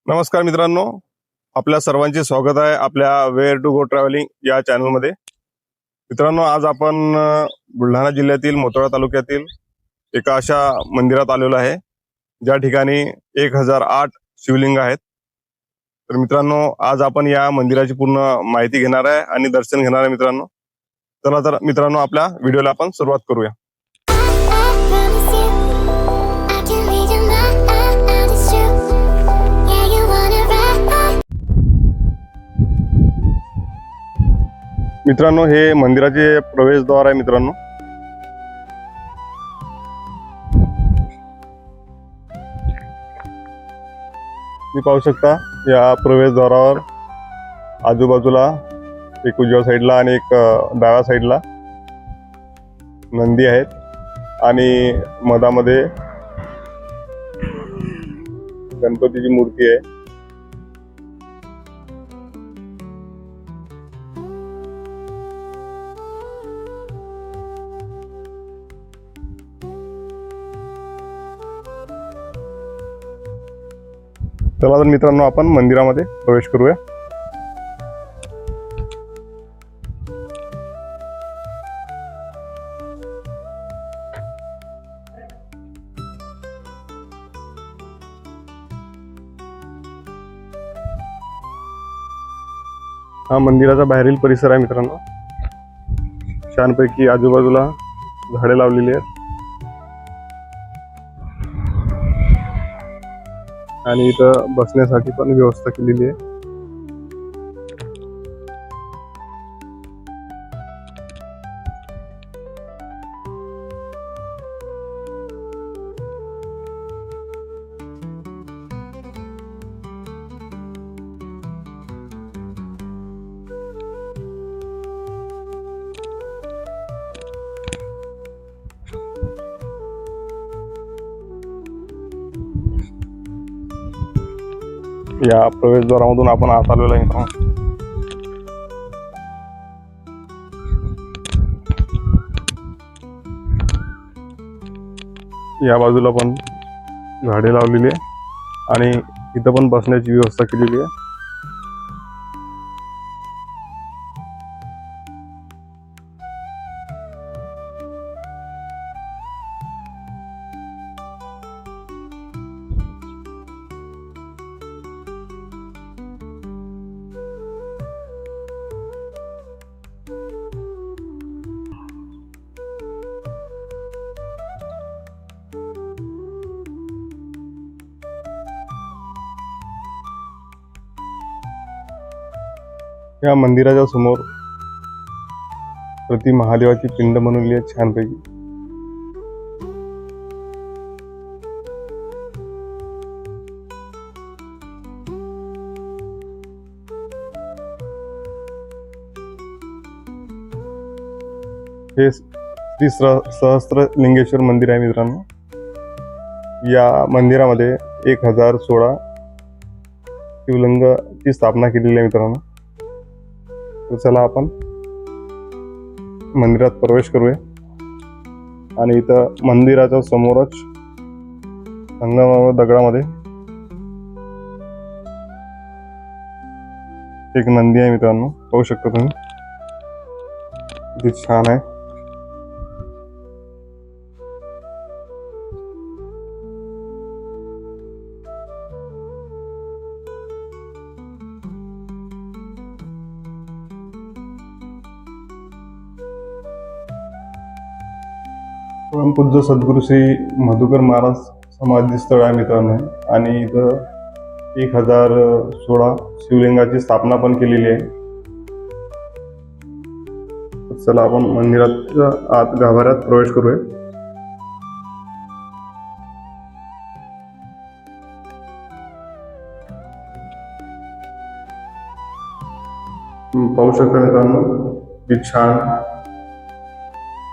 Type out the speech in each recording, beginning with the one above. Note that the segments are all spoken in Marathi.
नमस्कार मित्रांनो, आपल्या सर्वांचे स्वागत आहे आपल्या वेअर टू गो ट्रॅव्हलिंग या चॅनलमध्ये। मित्रांनो, आज आपण बुलढाणा जिल्ह्यातील मोताळा तालुक्यातील एका अशा मंदिरात आलेलो आहे ज्या ठिकाणी 1008 शिवलिंग आहेत। तर मित्रांनो, आज आपण या मंदिराची पूर्ण माहिती घेणार आहे आणि दर्शन घेणार आहे मित्रांनो। चला तर मित्रांनो, आपल्या व्हिडिओला आपण सुरुवात करूया। मित्रांनो, हे मंदिराचे प्रवेशद्वार आहे मित्रांनो। तुम्ही पाहू शकता या प्रवेशद्वारावर आजूबाजूला एक उजव्या साईडला आणि एक डाव्या साईडला नंदी आहेत आणि मधामध्ये गणपतीची मूर्ती आहे। चला तर मित्रांनो, आपण मंदिरामध्ये प्रवेश करूया। हा मंदिराचा बाहेरील परिसर आहे मित्रांनो। छानपैकी आजूबाजूला झाडे लावलेली आहेत आणि इथं बसण्यासाठी पण व्यवस्था केलेली आहे। या प्रवेशद्वारामधून आपण आत आलेलो आहे मित्रांनो। या बाजूला पण झाडे लावलेली आहे आणि इथं पण बसण्याची व्यवस्था केलेली आहे। या मंदिराच्या समोर प्रति महादेवाची पिंड बनवली आहे छानपैकी। हे श्री सहस्त्रलिंगेश्वर मंदिर आहे मित्रांनो। या मंदिरामध्ये 1016 शिवलिंगाची स्थापना केलेली आहे मित्रांनो। तर चला आपण मंदिरात प्रवेश करूया आणि इथं मंदिराच्या समोरच संगमरमर दगडामध्ये एक नंदी आहे मित्रांनो, पाहू शकता तुम्ही, किती छान आहे। परमपूज्य सद्गुरू श्री मधुकर महाराज समाधी स्थळ आहे मित्रांनो आणि इथं 1016 शिवलिंगाची स्थापना पण केलेली आहे। चला आपण मंदिरात आत गाभाऱ्यात प्रवेश करूया। पाहू शकता मित्रांनो, की छान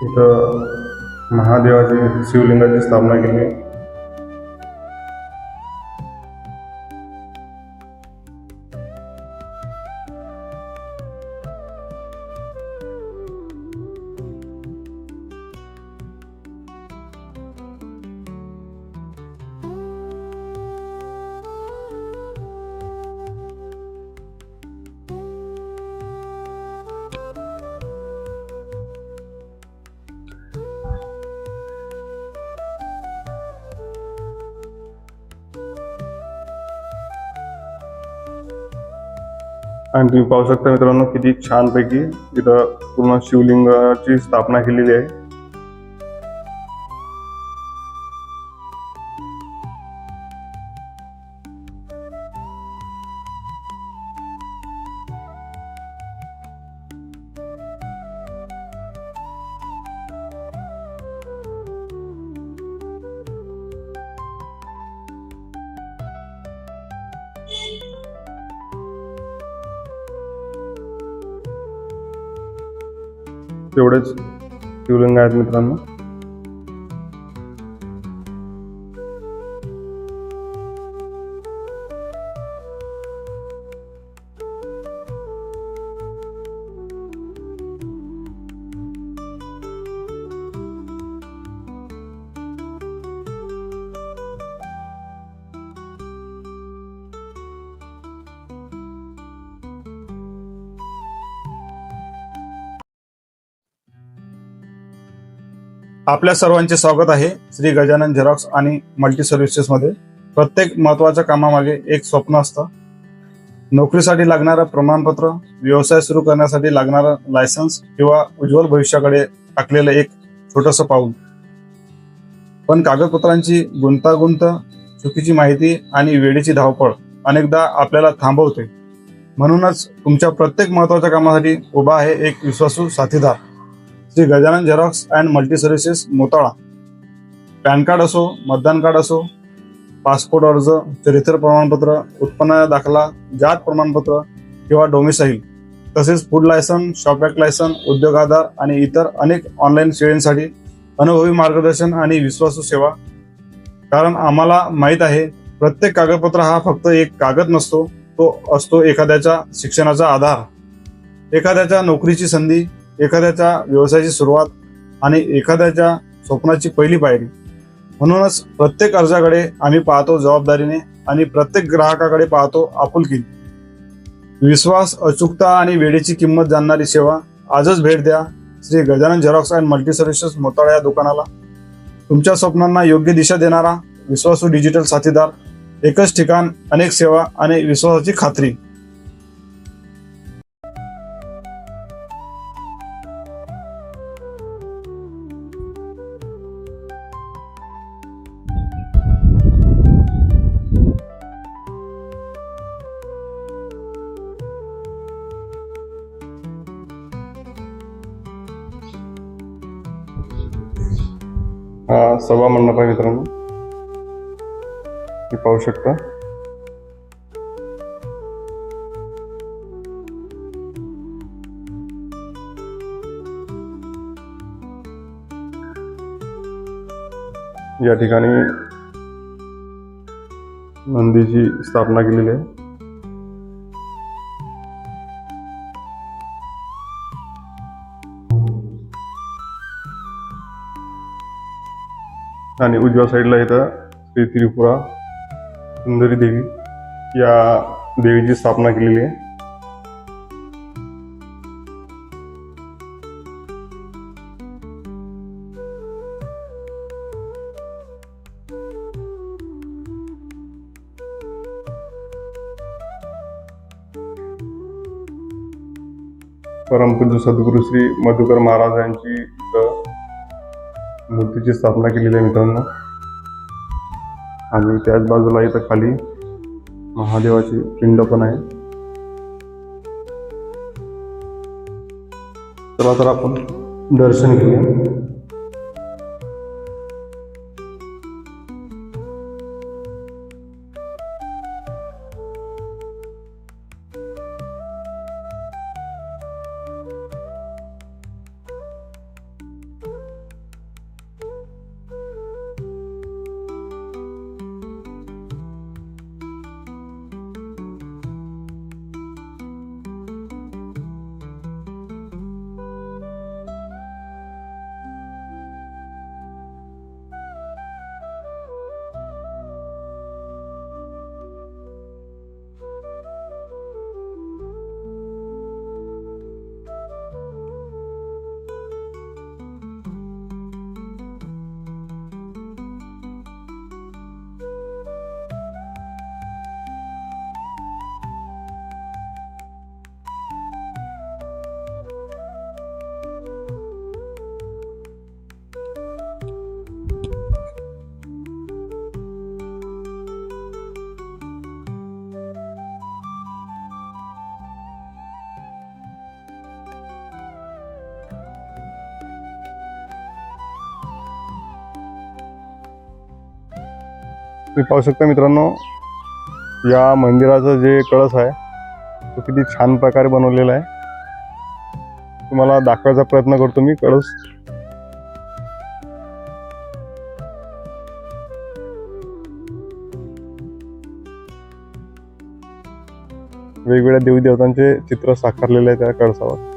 इथं महादेवाची शिवलिंगाची स्थापना केली आहे। आणि तुम्ही पाहू शकता मित्रांनो किती छानपैकी इथं पूर्ण शिवलिंगाची स्थापना केलेली आहे. तेवढेच शिवलिंग आहेत मित्रांनो. आपल्या सर्वांचे स्वागत आहे श्री गजानन झेरॉक्स आणि मल्टी सर्व्हिसेस मध्ये. प्रत्येक महत्वाच्या कामामागे एक स्वप्न असतं. नोकरीसाठी लागणारं प्रमाणपत्र, व्यवसाय सुरू करण्यासाठी लागणारं लायसन्स किंवा उज्ज्वल भविष्याकडे टाकलेलं एक छोटंसं पाऊल. पण कागदपत्रांची गुंतागुंत, चुकीची माहिती आणि वेळेची धावपळ अनेकदा आपल्याला थांबवते. म्हणूनच तुमच्या प्रत्येक महत्वाच्या कामासाठी उभा आहे एक विश्वासू साथीदार, Shri Gajanan Xerox and multi services Motala. Pan card असो, मतदान कार्ड असो, पासपोर्ट अर्ज, चरित्र प्रमाणपत्र, उत्पन्न दाखला, जात प्रमाणपत्र किंवा डोमिसाईल, तसेच food licence, shop act licence, Udyog Aadhaar आणि इतर अनेक ऑनलाईन सेवांसाठी अनुभवी मार्गदर्शन आणि विश्वासू सेवा. कारण आम्हाला माहीत आहे, प्रत्येक कागदपत्र हा फक्त एक कागद नसतो, तो असतो एखाद्याच्या शिक्षणाचा आधार, एखाद्याच्या नोकरीची संधी, एखाद्याच्या व्यवसायाची सुरुवात आणि एखाद्याच्या स्वप्नाची पहिली पायरी. म्हणूनच प्रत्येक अर्जाकडे आम्ही पाहतो जबाबदारीने आणि प्रत्येक ग्राहकाकडे पाहतो आपुलकीने. विश्वास, अचूकता आणि वेळेची किंमत जाणणारी सेवा. आजच भेट द्या Shri Gajanan Xerox and multi services Motala या दुकानाला. तुमच्या स्वप्नांना योग्य दिशा देणारा विश्वासू डिजिटल साथीदार. एकच ठिकाण, अनेक सेवा आणि विश्वासाची खात्री. हा सभा मंडप आहे मित्रांनो, तुम्ही पाहू शकता. या ठिकाणी नंदीची स्थापना केलेली आहे. आणि उजव्या साईडला इथं श्री त्रिपुरा सुंदरी देवी या देवीची स्थापना केलेली आहे. परमपूज्य सद्गुरू श्री मधुकर महाराज यांची इथं मूर्तीची स्थापना केलेली आहे मित्रांनो. आणि त्याच बाजूला इथं खाली महादेवाची पिंड पण आहे. चला तर आपण दर्शन घेऊया. तुम्ही पाहू शकता मित्रांनो, या मंदिराचं जे कळस आहे तो किती छान प्रकारे बनवलेला आहे. तुम्हाला दाखवायचा प्रयत्न करतो मी कळस. वेगवेगळ्या देवी देवतांचे चित्र साकारलेले आहे त्या कळसावर.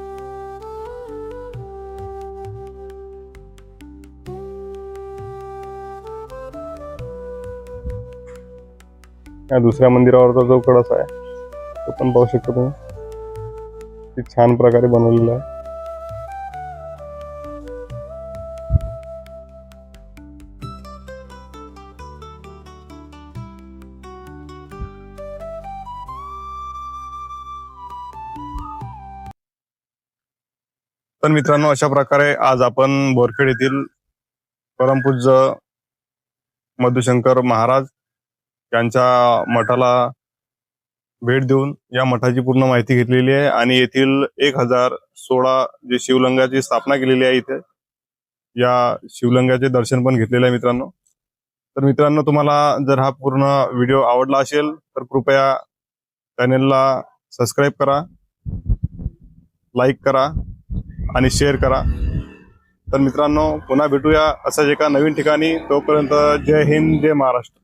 या दुसऱ्या मंदिरावरचा जो कळस आहे तो पण पाहू शकता तुम्ही, किती छान प्रकारे बनवलेला आहे. तर मित्रांनो, अशा प्रकारे आज आपण बोरखेड येथील परमपूज्य मधुशंकर महाराज यांच्या मठाला भेट देऊन या मठाची पूर्ण माहिती घेतलेली आहे आणि येथील 1016 जे शिवलिंगाची स्थापना केलेली आहे इथे, या शिवलिंगाचे दर्शन पण घेतलेले आहे मित्रांनो. तर मित्रांनो, तुम्हाला जर हा पूर्ण व्हिडिओ आवडला असेल तर कृपया चॅनेलला सबस्क्राईब करा, लाईक करा आणि शेअर करा. तर मित्रांनो, पुन्हा भेटूया असंच एका नवीन ठिकाणी. तोपर्यंत जय हिंद, जय महाराष्ट्र.